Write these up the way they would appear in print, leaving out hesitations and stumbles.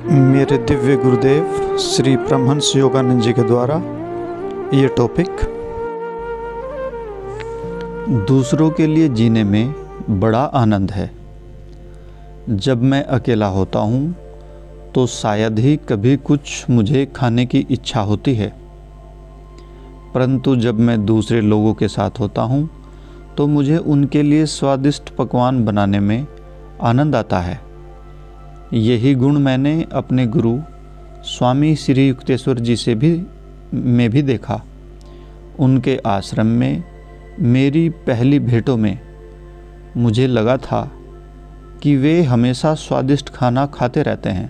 मेरे दिव्य गुरुदेव श्री परमहंस योगानंद जी के द्वारा ये टॉपिक, दूसरों के लिए जीने में बड़ा आनंद है। जब मैं अकेला होता हूँ तो शायद ही कभी कुछ मुझे खाने की इच्छा होती है, परंतु जब मैं दूसरे लोगों के साथ होता हूँ तो मुझे उनके लिए स्वादिष्ट पकवान बनाने में आनंद आता है। यही गुण मैंने अपने गुरु स्वामी श्री युक्तेश्वर जी से भी देखा। उनके आश्रम में मेरी पहली भेंटों में मुझे लगा था कि वे हमेशा स्वादिष्ट खाना खाते रहते हैं,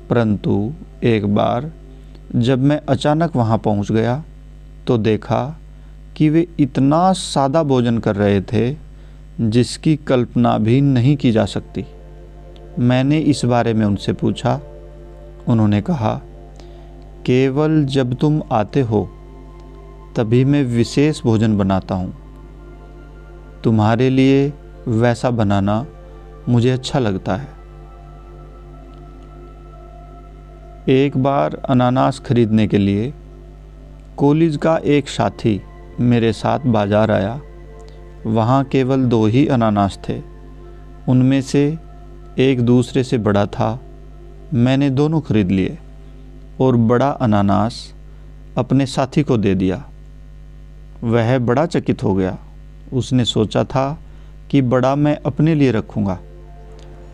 परंतु एक बार जब मैं अचानक वहाँ पहुँच गया तो देखा कि वे इतना सादा भोजन कर रहे थे जिसकी कल्पना भी नहीं की जा सकती। मैंने इस बारे में उनसे पूछा। उन्होंने कहा, केवल जब तुम आते हो तभी मैं विशेष भोजन बनाता हूँ। तुम्हारे लिए वैसा बनाना मुझे अच्छा लगता है। एक बार अनानास खरीदने के लिए कॉलेज का एक साथी मेरे साथ बाजार आया। वहाँ केवल 2 ही अनानास थे। उनमें से एक दूसरे से बड़ा था। मैंने दोनों खरीद लिए और बड़ा अनानास अपने साथी को दे दिया। वह बड़ा चकित हो गया। उसने सोचा था कि बड़ा मैं अपने लिए रखूँगा।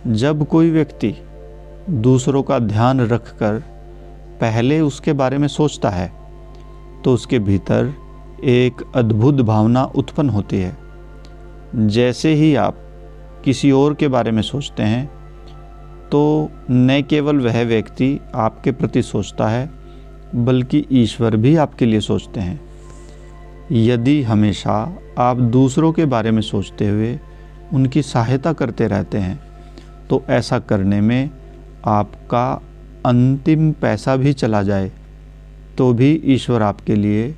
जब कोई व्यक्ति दूसरों का ध्यान रखकर पहले उसके बारे में सोचता है तो उसके भीतर एक अद्भुत भावना उत्पन्न होती है। जैसे ही आप किसी और के बारे में सोचते हैं तो न केवल वह व्यक्ति आपके प्रति सोचता है बल्कि ईश्वर भी आपके लिए सोचते हैं। यदि हमेशा आप दूसरों के बारे में सोचते हुए उनकी सहायता करते रहते हैं तो ऐसा करने में आपका अंतिम पैसा भी चला जाए तो भी ईश्वर आपके लिए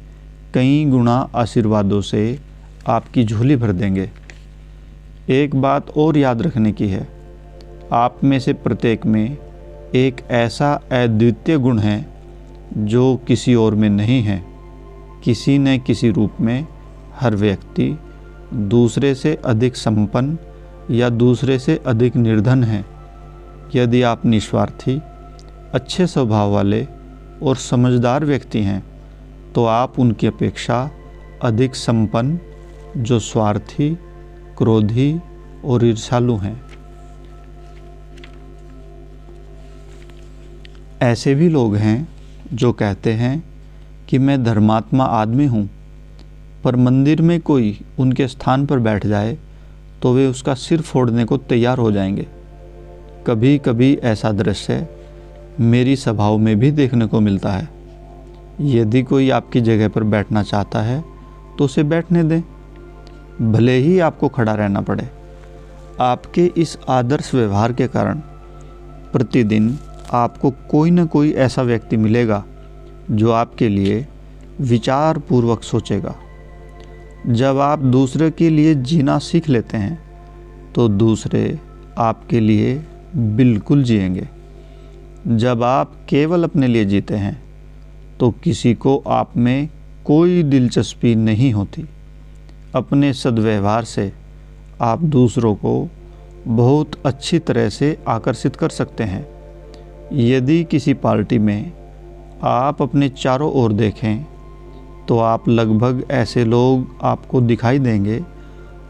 कई गुना आशीर्वादों से आपकी झोली भर देंगे। एक बात और याद रखने की है, आप में से प्रत्येक में एक ऐसा अद्वितीय गुण है जो किसी और में नहीं है। किसी न किसी रूप में हर व्यक्ति दूसरे से अधिक संपन्न या दूसरे से अधिक निर्धन है। यदि आप निस्वार्थी, अच्छे स्वभाव वाले और समझदार व्यक्ति हैं तो आप उनकी अपेक्षा अधिक संपन्न, जो स्वार्थी, क्रोधी और ईर्ष्यालु हैं। ऐसे भी लोग हैं जो कहते हैं कि मैं धर्मात्मा आदमी हूँ, पर मंदिर में कोई उनके स्थान पर बैठ जाए तो वे उसका सिर फोड़ने को तैयार हो जाएंगे। कभी कभी ऐसा दृश्य मेरी सभाओं में भी देखने को मिलता है। यदि कोई आपकी जगह पर बैठना चाहता है तो उसे बैठने दें, भले ही आपको खड़ा रहना पड़े। आपके इस आदर्श व्यवहार के कारण प्रतिदिन आपको कोई न कोई ऐसा व्यक्ति मिलेगा जो आपके लिए विचार पूर्वक सोचेगा। जब आप दूसरे के लिए जीना सीख लेते हैं तो दूसरे आपके लिए बिल्कुल जिएंगे। जब आप केवल अपने लिए जीते हैं तो किसी को आप में कोई दिलचस्पी नहीं होती। अपने सद्व्यवहार से आप दूसरों को बहुत अच्छी तरह से आकर्षित कर सकते हैं। यदि किसी पार्टी में आप अपने चारों ओर देखें तो आप लगभग ऐसे लोग आपको दिखाई देंगे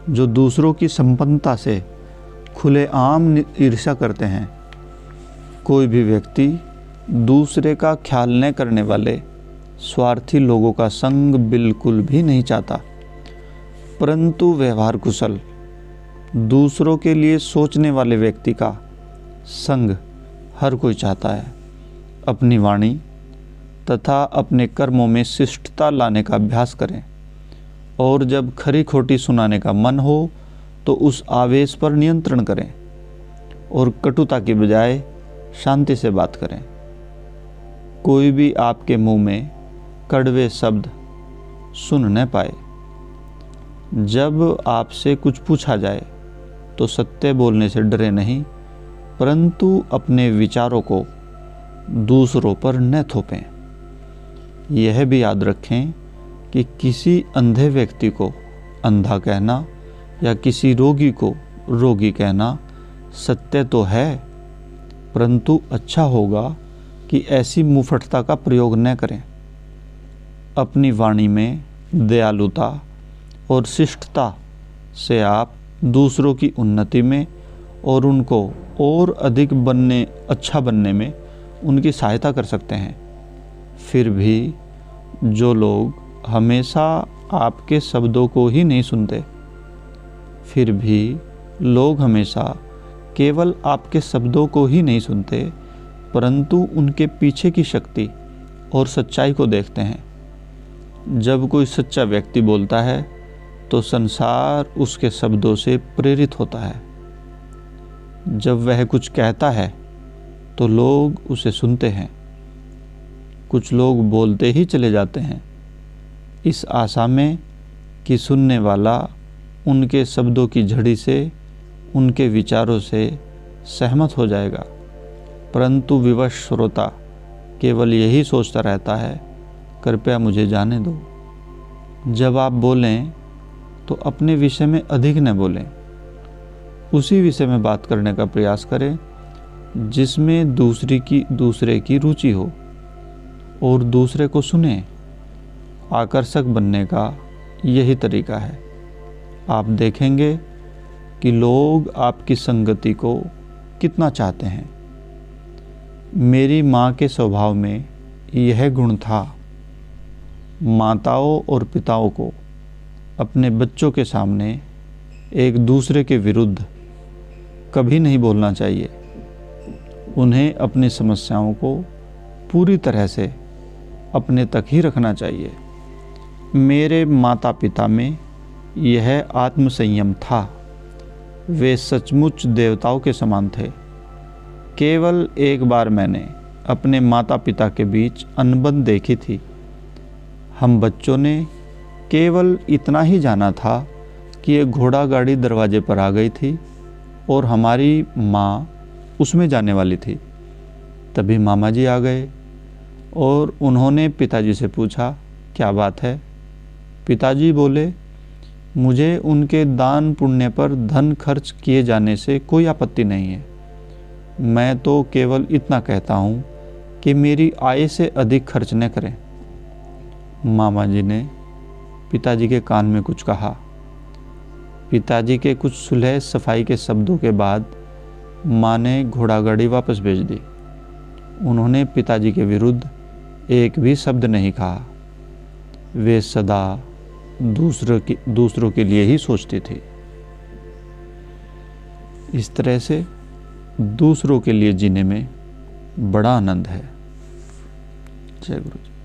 जो दूसरों की संपन्नता से खुलेआम ईर्ष्या करते हैं। कोई भी व्यक्ति दूसरे का ख्याल न करने वाले स्वार्थी लोगों का संग बिल्कुल भी नहीं चाहता, परंतु व्यवहार कुशल, दूसरों के लिए सोचने वाले व्यक्ति का संग हर कोई चाहता है। अपनी वाणी तथा अपने कर्मों में शिष्टता लाने का अभ्यास करें और जब खरी खोटी सुनाने का मन हो तो उस आवेश पर नियंत्रण करें और कटुता की बजाय शांति से बात करें। कोई भी आपके मुंह में कड़वे शब्द सुन न पाए। जब आपसे कुछ पूछा जाए तो सत्य बोलने से डरे नहीं, परंतु अपने विचारों को दूसरों पर न थोपें। यह भी याद रखें कि किसी अंधे व्यक्ति को अंधा कहना या किसी रोगी को रोगी कहना सत्य तो है, परंतु अच्छा होगा कि ऐसी मुफटता का प्रयोग न करें। अपनी वाणी में दयालुता और शिष्टता से आप दूसरों की उन्नति में और उनको और अधिक अच्छा बनने में उनकी सहायता कर सकते हैं। फिर भी जो लोग हमेशा आपके शब्दों को ही नहीं सुनते, फिर भी लोग हमेशा केवल आपके शब्दों को ही नहीं सुनते, परंतु उनके पीछे की शक्ति और सच्चाई को देखते हैं। जब कोई सच्चा व्यक्ति बोलता है तो संसार उसके शब्दों से प्रेरित होता है। जब वह कुछ कहता है तो लोग उसे सुनते हैं। कुछ लोग बोलते ही चले जाते हैं, इस आशा में कि सुनने वाला उनके शब्दों की झड़ी से, उनके विचारों से सहमत हो जाएगा, परंतु विवश श्रोता केवल यही सोचता रहता है, कृपया मुझे जाने दो। जब आप बोलें तो अपने विषय में अधिक न बोलें, उसी विषय में बात करने का प्रयास करें जिसमें दूसरे की रुचि हो, और दूसरे को सुने। आकर्षक बनने का यही तरीका है। आप देखेंगे कि लोग आपकी संगति को कितना चाहते हैं। मेरी माँ के स्वभाव में यह गुण था। माताओं और पिताओं को अपने बच्चों के सामने एक दूसरे के विरुद्ध कभी नहीं बोलना चाहिए। उन्हें अपनी समस्याओं को पूरी तरह से अपने तक ही रखना चाहिए। मेरे माता पिता में यह आत्मसंयम था। वे सचमुच देवताओं के समान थे। केवल एक बार मैंने अपने माता पिता के बीच अनबन देखी थी। हम बच्चों ने केवल इतना ही जाना था कि एक घोड़ा गाड़ी दरवाजे पर आ गई थी और हमारी माँ उसमें जाने वाली थी। तभी मामा जी आ गए और उन्होंने पिताजी से पूछा, क्या बात है? पिताजी बोले, मुझे उनके दान पुण्य पर धन खर्च किए जाने से कोई आपत्ति नहीं है। मैं तो केवल इतना कहता हूँ कि मेरी आय से अधिक खर्च न करें। मामा जी ने पिताजी के कान में कुछ कहा। पिताजी के कुछ सुलह सफाई के शब्दों के बाद माँ ने घोड़ा गाड़ी वापस भेज दी। उन्होंने पिताजी के विरुद्ध एक भी शब्द नहीं कहा। वे सदा दूसरों के लिए ही सोचती थी। इस तरह से दूसरों के लिए जीने में बड़ा आनंद है। जय गुरु जी।